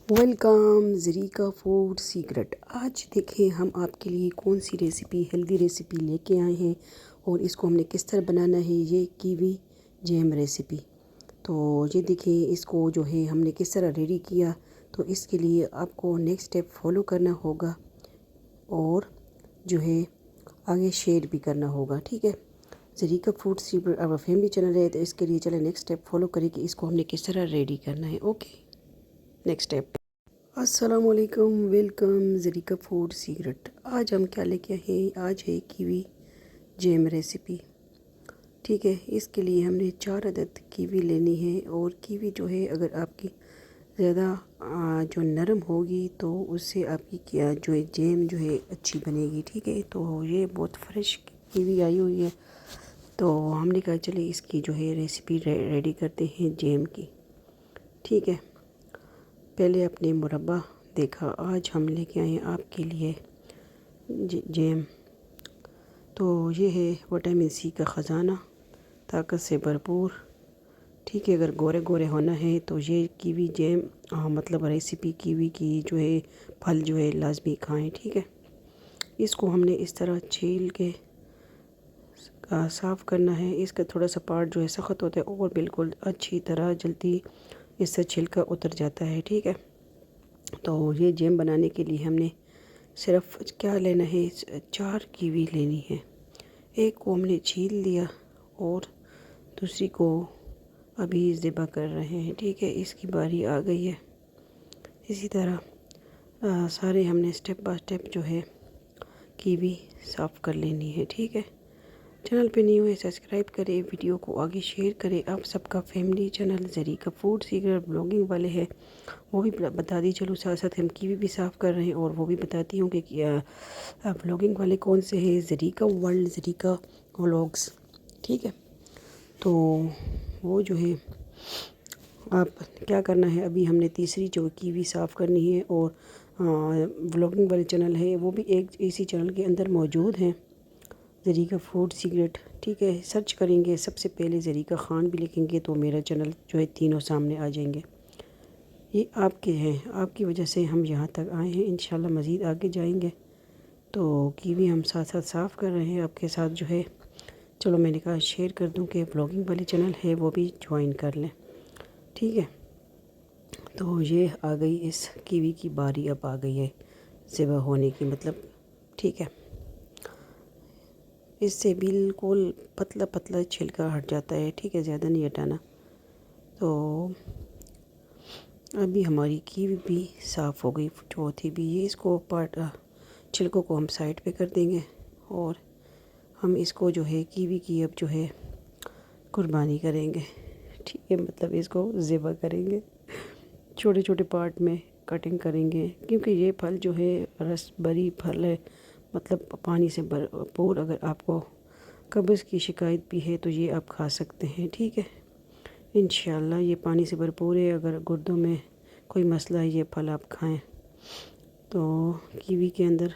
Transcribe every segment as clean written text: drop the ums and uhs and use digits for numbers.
Welcome Zarika food secret. आज देखें हम आपके लिए कौन सी रेसिपी हेल्दी रेसिपी लेके आए हैं और इसको हमने किस तरह बनाना है। ये कीवी जैम रेसिपी। तो ये देखें इसको जो है हमने किस तरह रेडी किया। तो इसके लिए आपको नेक्स्ट स्टेप फॉलो करना होगा और जो है आगे शेयर भी करना होगा। ठीक है, ज़रीका फूड सीक्रेट अब फैमिली चैनल है, तो इसके लिए चले नेक्स्ट स्टेप फॉलो करें कि इसको हमने किस तरह रेडी करना है। Okay, next step. अस्सलामुअलैकुम, वेलकम ज़रीका फूड सीक्रेट। आज हम क्या लेके आए हैं? आज है कीवी जैम रेसिपी। ठीक है, इसके लिए हमने 4 अदद कीवी लेनी है और कीवी जो है अगर आपकी ज़्यादा जो नरम होगी तो उससे आपकी क्या जो है जैम जो है अच्छी बनेगी। ठीक है, तो ये बहुत फ्रेश कीवी आई हुई है, तो हमने कहा चले इसकी जो है रेसिपी रेडी करते हैं जैम की। ठीक है, पहले अपने मुरब्बा देखा। आज हम लेके आए हैं आपके लिए जैम। तो ये है विटामिन सी का ख़जाना, ताकत से भरपूर। ठीक है, अगर गोरे गोरे होना है तो ये कीवी जैम मतलब रेसिपी कीवी की जो है फल जो है लाजमी खाएं। ठीक है, इसको हमने इस तरह छील के साफ़ करना है। इसका थोड़ा सा पार्ट जो है सख्त होता है और बिल्कुल अच्छी तरह जल्दी इससे छिलका उतर जाता है। ठीक है, तो ये जैम बनाने के लिए हमने सिर्फ क्या लेना है, 4 कीवी लेनी है। एक को हमने छील लिया और दूसरी को अभी ज़िबा कर रहे हैं। ठीक है, इसकी बारी आ गई है। इसी तरह सारे हमने स्टेप बाय स्टेप जो है कीवी साफ़ कर लेनी है। ठीक है, चैनल पे न्यू है सब्सक्राइब करें, वीडियो को आगे शेयर करें। आप सबका family channel Zarika food secret blogging वाले हैं, वो भी बता दी। चलो साथ साथ हम कीवी भी साफ़ कर रहे हैं और वो भी बताती हूँ कि ब्लॉगिंग वाले कौन से हैं। Zarika world, Zarika vlogs. ठीक है, तो वो जो है आप क्या करना है, अभी हमने तीसरी जो कीवी साफ़ करनी है और व्लॉगिंग वाले चैनल है वो भी एक इसी चैनल के अंदर मौजूद हैं, ज़रीका फूड सीक्रेट। ठीक है, सर्च करेंगे सबसे पहले ज़रीका ख़ान भी लिखेंगे तो मेरा चैनल जो है तीनों सामने आ जाएंगे। ये आपके हैं, आपकी वजह से हम यहाँ तक आए हैं। इंशाल्लाह मज़ीद आगे जाएंगे। तो कीवी हम साथ साथ साफ़ कर रहे हैं आपके साथ जो है। चलो मैंने कहा शेयर कर दूँ कि ब्लॉगिंग वाले चैनल है वो भी ज्वाइन कर लें। ठीक है, तो ये आ गई इस कीवी की बारी, अब आ गई है ज़िबा होने की मतलब। ठीक है, इससे बिल्कुल पतला पतला छिलका हट जाता है। ठीक है, ज़्यादा नहीं हटाना। तो अभी हमारी कीवी भी साफ़ हो गई, चौथी भी। ये इसको पार्ट छिलकों को हम साइड पे कर देंगे और हम इसको जो है कीवी की अब जो है कुर्बानी करेंगे। ठीक है, मतलब इसको ज़िबा करेंगे, छोटे छोटे पार्ट में कटिंग करेंगे, क्योंकि ये फल जो है रस भरी फल है, मतलब पानी से भरपूर। अगर आपको कब्ज़ की शिकायत भी है तो ये आप खा सकते हैं। ठीक है, इंशाल्लाह ये पानी से भरपूर है। अगर गुर्दों में कोई मसला है, ये फल आप खाएं। तो कीवी के अंदर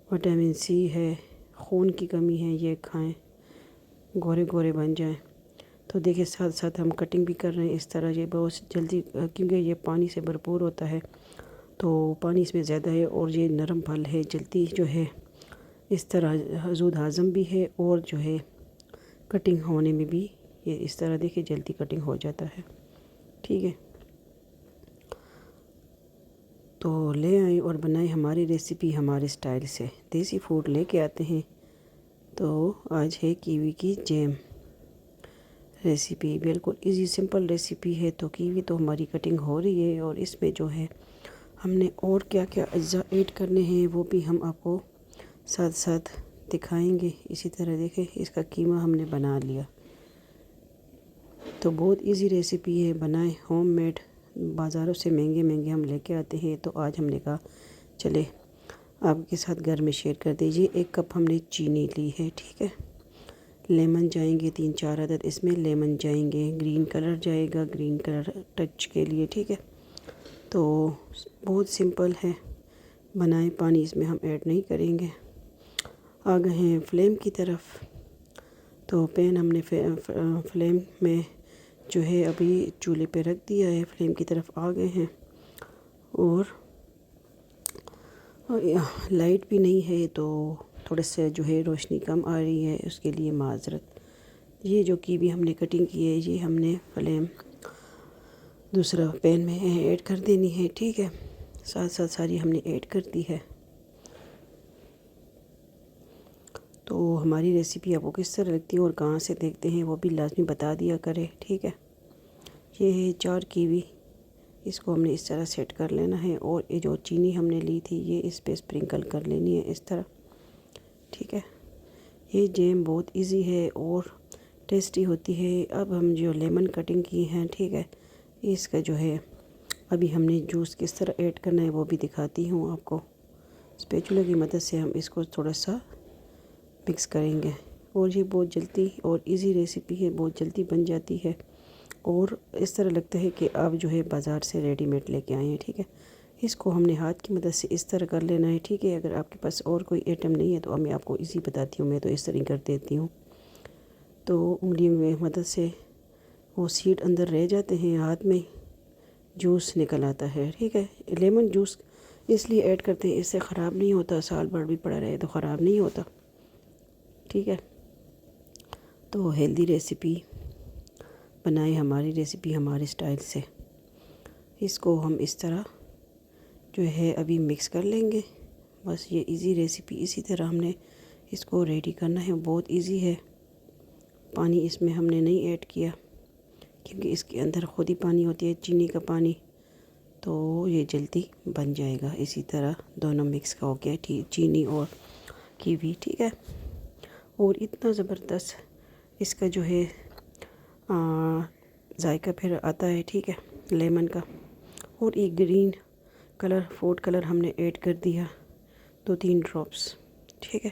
विटामिन सी है, खून की कमी है, ये खाएं, गोरे गोरे बन जाएं। तो देखिए साथ साथ हम कटिंग भी कर रहे हैं इस तरह। ये बहुत जल्दी, क्योंकि ये पानी से भरपूर होता है तो पानी इसमें ज़्यादा है और ये नरम फल है, जल्दी जो है इस तरह हजूद हाज़म भी है और जो है कटिंग होने में भी ये इस तरह देखिए जल्दी कटिंग हो जाता है। ठीक है, तो ले आए और बनाए हमारी रेसिपी हमारे स्टाइल से। देसी फूड लेके आते हैं। तो आज है कीवी की जैम रेसिपी, बिल्कुल इजी सिंपल रेसिपी है। तो कीवी तो हमारी कटिंग हो रही है और इसमें जो है हमने और क्या क्या अज्जा ऐड करने हैं वो भी हम आपको साथ साथ दिखाएंगे। इसी तरह देखें इसका कीमा हमने बना लिया। तो बहुत इजी रेसिपी है, बनाए होममेड। बाज़ारों से महंगे महंगे हम लेके आते हैं, तो आज हमने कहा चले आपके साथ घर में शेयर कर दीजिए। 1 कप हमने चीनी ली है। ठीक है, लेमन जाएंगे 3-4 अदद, इसमें लेमन जाएंगे। ग्रीन कलर जाएगा, ग्रीन कलर टच के लिए। ठीक है, तो बहुत सिंपल है, बनाए। पानी इसमें हम ऐड नहीं करेंगे। आ गए हैं फ्लेम की तरफ। तो पैन हमने फ्लेम में जो है अभी चूल्हे पे रख दिया है, फ्लेम की तरफ आ गए हैं। और लाइट भी नहीं है तो थोड़ा सा जो है रोशनी कम आ रही है, उसके लिए माजरत। ये जो कीवी हमने कटिंग की है ये हमने फ्लेम दूसरा पैन में ऐड कर देनी है, ठीक है। साथ साथ सारी हमने ऐड कर दी है। तो हमारी रेसिपी आपको किस तरह लगती है और कहाँ से देखते हैं वो भी लाजमी बता दिया करें, ठीक है। ये है 4 कीवी, इसको हमने इस तरह सेट कर लेना है और ये जो चीनी हमने ली थी ये इस पे स्प्रिंकल कर लेनी है इस तरह, ठीक है। ये जैम बहुत इजी है और टेस्टी होती है। अब हम जो लेमन कटिंग की हैं, ठीक है, इसका जो है अभी हमने जूस किस तरह ऐड करना है वो भी दिखाती हूँ आपको। स्पैचुला की मदद से हम इसको थोड़ा सा मिक्स करेंगे और ये बहुत जल्दी और इजी रेसिपी है, बहुत जल्दी बन जाती है और इस तरह लगता है कि आप जो है बाज़ार से रेडीमेड लेके आए हैं, ठीक है। इसको हमने हाथ की मदद से इस तरह कर लेना है, ठीक है। अगर आपके पास और कोई आइटम नहीं है तो मैं आपको इजी बताती हूँ, मैं तो इस तरह कर देती हूँ। तो उंगली में मदद से वो सीड अंदर रह जाते हैं, हाथ में जूस निकल आता है, ठीक है। लेमन जूस इसलिए ऐड करते हैं, इससे ख़राब नहीं होता, साल भर भी पड़ा रहे तो ख़राब नहीं होता, ठीक है। तो हेल्दी रेसिपी बनाए, हमारी रेसिपी हमारे स्टाइल से। इसको हम इस तरह जो है अभी मिक्स कर लेंगे। बस ये इजी रेसिपी इसी तरह हमने इसको रेडी करना है, बहुत इजी है। पानी इसमें हमने नहीं ऐड किया क्योंकि इसके अंदर खुद ही पानी होती है, चीनी का पानी, तो ये जल्दी बन जाएगा। इसी तरह दोनों मिक्स का हो गया, ठीक, चीनी और कीवी, ठीक है। और इतना ज़बरदस्त इसका जो है जायका फिर आता है, ठीक है, लेमन का। और एक ग्रीन कलर, फूड कलर हमने ऐड कर दिया 2-3 ड्रॉप्स, ठीक है।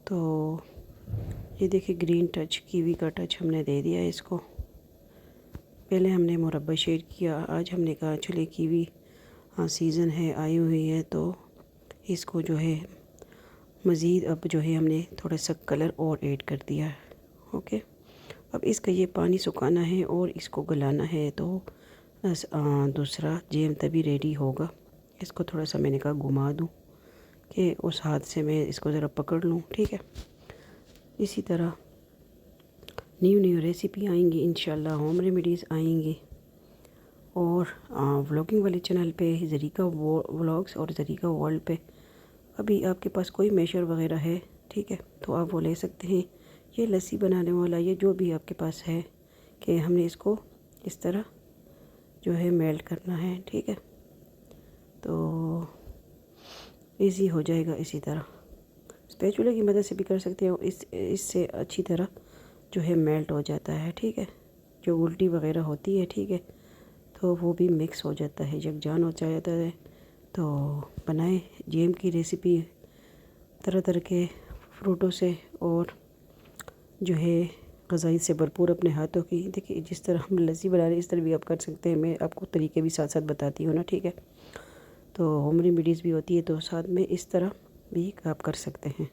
तो ये देखिए ग्रीन टच, कीवी का टच हमने दे दिया इसको। पहले हमने मुरब्बा शेड किया, आज हमने कहा चले कीवी सीज़न है, आई हुई है, तो इसको जो है मज़ीद अब जो है हमने थोड़ा सा कलर और ऐड कर दिया है, ओके। अब इसका ये पानी सुखाना है और इसको गलाना है, तो दूसरा जैम तभी रेडी होगा। इसको थोड़ा सा मैंने कहा घुमा दूँ कि उस हाथ से मैं इसको ज़रा पकड़ लूँ, ठीक है। इसी तरह न्यू रेसिपी आएंगी इंशाल्लाह, होम रेमेडीज़ आएंगी। और व्लॉगिंग वाले चैनल पे ज़रीका व्लॉग्स और ज़रीका वर्ल्ड पे अभी आपके पास कोई मेशर वगैरह है, ठीक है, तो आप वो ले सकते हैं। ये लस्सी बनाने वाला, ये जो भी आपके पास है, कि हमने इसको इस तरह जो है मेल्ट करना है, ठीक है। तो इजी हो जाएगा। इसी तरह स्पैचुला की मदद से भी कर सकते हो, इससे अच्छी तरह जो है मेल्ट हो जाता है, ठीक है। जो उल्टी वगैरह होती है, ठीक है, तो वो भी मिक्स हो जाता है, यकजान हो जाता है। तो बनाए जैम की रेसिपी तरह तरह के फ्रूटों से और जो है ग़ज़ाई से भरपूर अपने हाथों की। देखिए जिस तरह हम लस्सी बना रहे हैं इस तरह भी आप कर सकते हैं, मैं आपको तरीके भी साथ साथ बताती हूँ ना, ठीक है। तो होम रेमेडीज़ भी होती है तो साथ में इस तरह भी आप कर सकते हैं।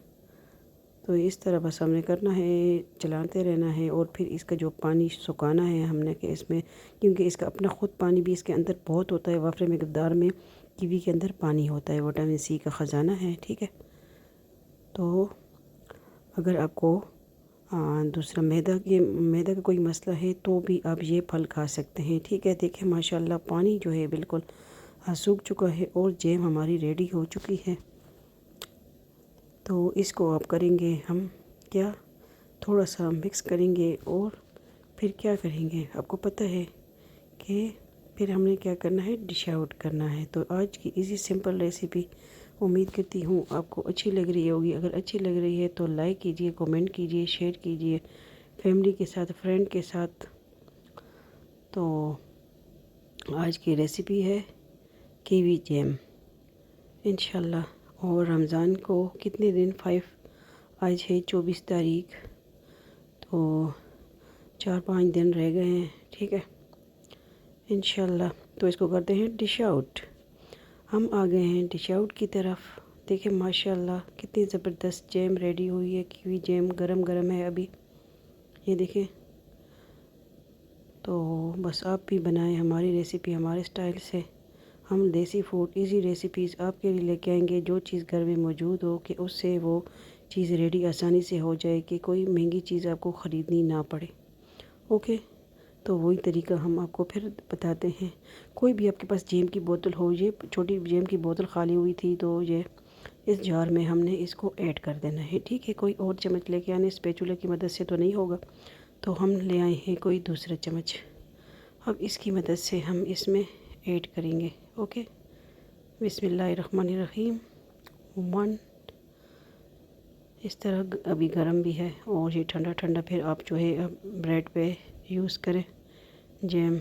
तो इस तरह बस हमने करना है, चलाते रहना है और फिर इसका जो पानी सुखाना है हमने, कि इसमें क्योंकि इसका अपना ख़ुद पानी भी इसके अंदर बहुत होता है, वाफरे मकदार में कीवी के अंदर पानी होता है, विटामिन सी का ख़जाना है, ठीक है। तो अगर आपको दूसरा मैदा का कोई मसला है तो भी आप ये फल खा सकते हैं, ठीक है। देखें माशाल्लाह पानी जो है बिल्कुल सूख चुका है और जैम हमारी रेडी हो चुकी है। तो इसको आप करेंगे हम क्या, थोड़ा सा मिक्स करेंगे और फिर क्या करेंगे, आपको पता है कि फिर हमने क्या करना है, डिश आउट करना है। तो आज की इजी सिंपल रेसिपी उम्मीद करती हूँ आपको अच्छी लग रही होगी। अगर अच्छी लग रही है तो लाइक कीजिए, कमेंट कीजिए, शेयर कीजिए फैमिली के साथ, फ्रेंड के साथ। तो आज की रेसिपी है कीवी जैम इंशाल्लाह। और रमज़ान को कितने दिन, 5, आज है 24 तारीख, तो 4-5 दिन रह गए हैं, ठीक है इंशाल्लाह। तो इसको करते हैं डिश आउट। हम आ गए हैं डिश आउट की तरफ। देखें माशाल्लाह कितनी ज़बरदस्त जैम रेडी हुई है, कीवी जैम गरम गरम है अभी, ये देखें। तो बस आप भी बनाएं हमारी रेसिपी हमारे स्टाइल से, हम देसी फूड इजी रेसिपीज़ आपके लिए लेके आएंगे, जो चीज़ घर में मौजूद हो कि उससे वो चीज़ रेडी आसानी से हो जाए, कि कोई महंगी चीज़ आपको ख़रीदनी ना पड़े। ओके, तो वही तरीका हम आपको फिर बताते हैं। कोई भी आपके पास जैम की बोतल हो, ये छोटी जैम की बोतल खाली हुई थी, तो ये इस जार में हमने इसको ऐड कर देना है, ठीक है। कोई और चम्मच लेके आने, स्पैचुला की मदद से तो नहीं होगा, तो हम ले आए हैं कोई दूसरा चम्मच। अब इसकी मदद से हम इसमें ऐड करेंगे। ओके, बिस्मिल्लाहिर्रहमानिर्रहीम। 1 इस तरह अभी गर्म भी है और ये ठंडा ठंडा फिर आप जो है अब ब्रेड पे यूज़ करें जैम,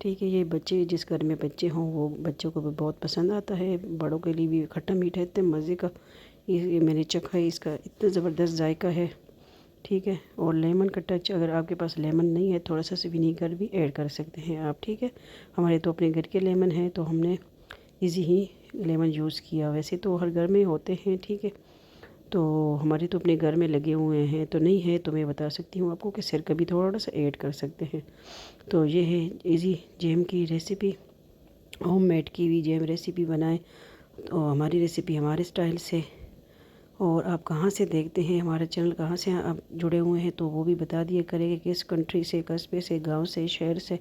ठीक है। ये बच्चे, जिस घर में बच्चे हों वो बच्चों को भी बहुत पसंद आता है, बड़ों के लिए भी खट्टा मीठा इतने मज़े का ये मैंने चखा है, इसका इतना ज़बरदस्त जायका है, ठीक है। और लेमन का टच, अगर आपके पास लेमन नहीं है थोड़ा सा विनीगर भी ऐड कर सकते हैं आप, ठीक है। हमारे तो अपने घर के लेमन हैं तो हमने इजी ही लेमन यूज़ किया, वैसे तो हर घर में होते हैं, ठीक है। तो हमारे तो अपने घर में लगे हुए हैं, तो नहीं है तो मैं बता सकती हूँ आपको कि सिरका भी थोड़ा सा ऐड कर सकते हैं। तो ये है इजी जैम की रेसिपी, होममेड की भी जैम रेसिपी बनाएं। तो हमारी रेसिपी हमारे स्टाइल से, और आप कहाँ से देखते हैं हमारा चैनल, कहाँ से आप जुड़े हुए हैं, तो वो भी बता दिया करेंगे, किस कंट्री से, कस्बे से, गांव से, शहर से,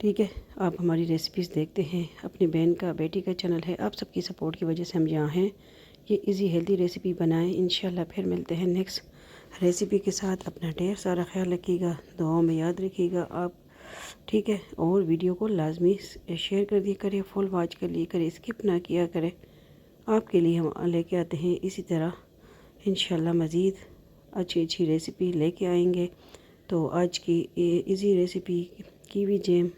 ठीक है। आप हमारी रेसिपीज़ देखते हैं, अपनी बहन का, बेटी का चैनल है, आप सबकी सपोर्ट की वजह से हम यहाँ हैं। ये इजी हेल्दी रेसिपी बनाएं, इंशाल्लाह फिर मिलते हैं नेक्स्ट रेसिपी के साथ। अपना ढेर सारा ख्याल रखिएगा, दुआओं में याद रखिएगा आप, ठीक है। और वीडियो को लाजमी शेयर कर दिया करें, फुल वॉच कर लिया करें, स्किप ना किया करें। आपके लिए हम लेके आते हैं इसी तरह इंशाल्लाह मज़ीद अच्छी अच्छी रेसिपी लेके आएंगे। तो आज की easy recipe kiwi jam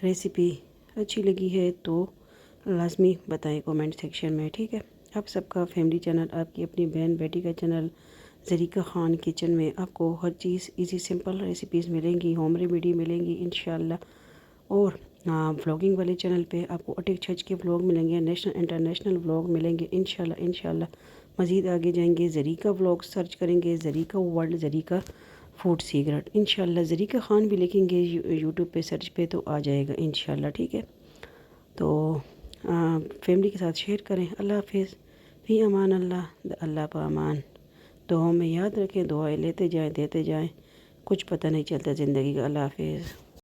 recipe अच्छी लगी है तो लाजमी बताएं कमेंट सेक्शन में, ठीक है। आप सबका फैमिली चैनल, आपकी अपनी बहन बेटी का चैनल ज़रीका ख़ान किचन में आपको हर चीज़ इजी सिंपल रेसिपीज़ मिलेंगी, होम रेमेडी मिलेंगी इंशाल्लाह। और व्लॉगिंग वाले चैनल पे आपको अटक छच के व्लॉग मिलेंगे, नेशनल इंटरनेशनल व्लॉग मिलेंगे इंशाल्लाह। मज़ीद आगे जाएंगे, ज़रीका व्लॉग सर्च करेंगे, Zarika world, Zarika food secret, इंशाल्लाह ज़रीका ख़ान भी लिखेंगे यूट्यूब पे सर्च पे तो आ जाएगा इंशाल्लाह, ठीक है। तो फैमिली के साथ शेयर करें। अल्लाह हाफिज़, फ़ी अमान अल्लाह, अल्लाह पा अमान। दुआओं में याद रखें, दुआएं लेते जाएं, देते जाएं, कुछ पता नहीं चलता ज़िंदगी का। अल्लाह हाफिज़।